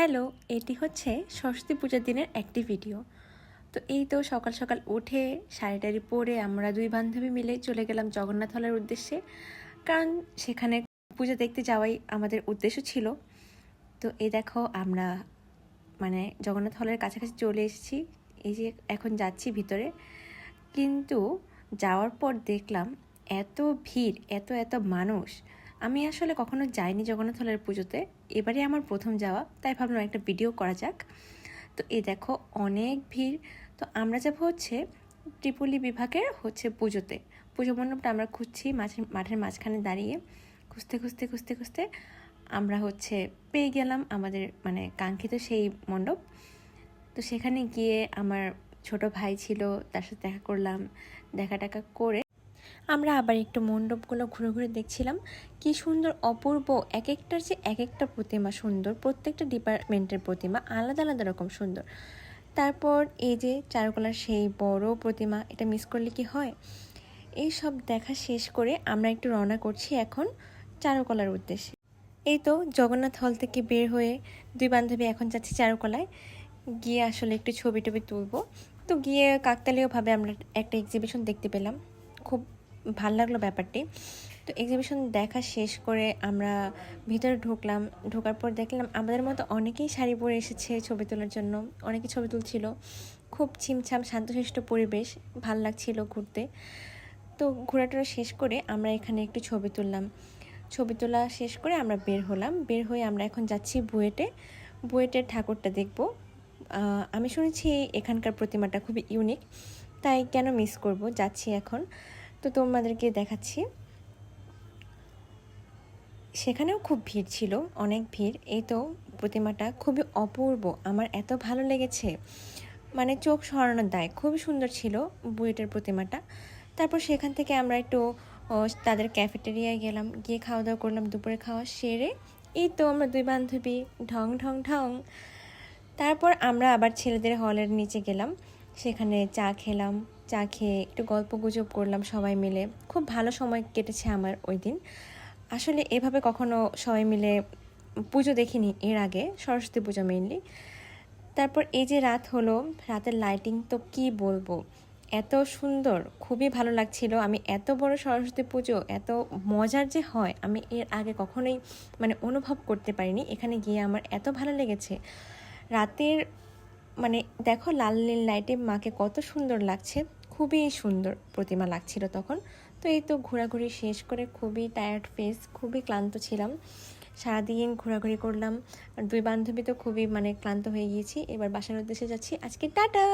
Hello, এটি হচ্ছে সরস্বতী পূজার দিনের একটি ভিডিও। তো এই তো সকাল সকাল উঠে শাড়ি পরে আমরা দুই বান্ধবী মিলে চলে গেলাম জগন্নাথ হলের উদ্দেশ্যে, কারণ সেখানে পূজা দেখতে যাওয়াই আমাদের উদ্দেশ্য ছিল। তো এই দেখো আমরা জগন্নাথ হলের কাছাকাছি চলে এসেছি। এই যে এখন যাচ্ছি ভিতরে, কিন্তু যাওয়ার পর দেখলাম এত ভিড়, এত এত মানুষ। আমি আসলে কখনো যাইনি জগন্নাথ হলের পুজোতে, এবারে আমার প্রথম যাওয়া, তাই ভাবলাম একটা ভিডিও করা যাক। তো এই দেখো অনেক ভিড়। তো আমরা যাবো হচ্ছে ত্রিপল্লী বিভাগের পুজোতে। পুজো মণ্ডপটা আমরা খুঁজছি, মাঠের মাঝখানে দাঁড়িয়ে খুঁজতে খুঁজতে খুঁজতে খুঁজতে আমরা পেয়ে গেলাম আমাদের কাঙ্ক্ষিত সেই মণ্ডপ। তো সেখানে গিয়ে আমার ছোট ভাই ছিল, তার সাথে দেখা করলাম। দেখা টাকা করে আমরা আবার একটু মণ্ডপগুলো ঘুরে ঘুরে দেখছিলাম। কি সুন্দর অপূর্ব, এক একটার যে এক একটা প্রতিমা সুন্দর, প্রত্যেকটা ডিপার্টমেন্টের প্রতিমা আলাদা আলাদা রকম সুন্দর। তারপর এই যে চারুকলার সেই বড় প্রতিমা, এটা মিস করলে কি হয়। এই সব দেখা শেষ করে আমরা একটু রওনা করছি এখন চারুকলার উদ্দেশ্যে। এই তো জগন্নাথ হল থেকে বের হয়ে দুই বান্ধবী এখন যাচ্ছি চারুকলায়, গিয়ে আসলে একটু ছবি টবি তুলবো। তো গিয়ে কাকতালীয়ভাবে আমরা একটা এক্সিবিশন দেখতে পেলাম, খুব ভাল লাগলো ব্যাপারটি। তো এক্সিবিশন দেখা শেষ করে আমরা ভিতরে ঢুকলাম। ঢোকার পর দেখলাম আমাদের মতো অনেকেই শাড়ি পরে এসেছে ছবি তোলার জন্য, অনেকে ছবি তুলছিল। খুব ছিমছাম শান্তশিষ্ট পরিবেশ, ভাল লাগছিল ঘুরতে। তো ঘোরাটোরা শেষ করে আমরা এখানে একটু ছবি তুললাম। ছবি তোলা শেষ করে আমরা বের হলাম। বের হয়ে আমরা এখন যাচ্ছি বুয়েটের ঠাকুরটা দেখব। আমি শুনেছি এখানকার প্রতিমাটা খুবই ইউনিক, তাই কেন মিস করব, যাচ্ছি এখন। তো তোমাদেরকে দেখাচ্ছি। সেখানেও খুব ভিড় ছিল, অনেক ভিড়। এই তো প্রতিমাটা খুবই অপূর্ব, আমার এত ভালো লেগেছে, চোখ সরানোর দায়, খুবই সুন্দর ছিল বুয়েটের প্রতিমাটা। তারপর সেখান থেকে আমরা একটু তাদের ক্যাফেটেরিয়ায় গেলাম, গিয়ে খাওয়া দাওয়া করলাম। দুপুরে খাওয়া সেরে এই তো আমরা দুই বান্ধবী ঢং ঢং ঢং। তারপর আমরা আবার ছেলেদের হলের নিচে গেলাম, সেখানে চা খেলাম। চা খেয়ে একটু গল্প গুজব করলাম সবাই মিলে। খুব ভালো সময় কেটেছে আমার ওই দিন। আসলে এভাবে কখনো সবাই মিলে পুজো দেখিনি এর আগে, সরস্বতী পুজো মেইনলি। তারপর এই যে রাত হলো, রাতের লাইটিং তো কি বলবো, এত সুন্দর, খুবই ভালো লাগছিল। আমি এত বড় সরস্বতী পুজো এত মজার যে হয় আমি এর আগে কখনোই অনুভব করতে পারিনি। এখানে গিয়ে আমার এত ভালো লেগেছে। রাতের দেখো লাল নীল লাইটে মাকে কত সুন্দর লাগছে, খুবই সুন্দর প্রতিমা লাগছিল তখন। তো এই তো ঘোরাঘুরি শেষ করে খুবই টায়ার্ড ফেস, খুবই ক্লান্ত ছিলাম। সারাদিন ঘোরাঘুরি করলাম আর দুই বান্ধবী তো খুবই ক্লান্ত হয়ে গিয়েছি। এবার বাসার উদ্দেশ্যে যাচ্ছি আজকে, টাটা।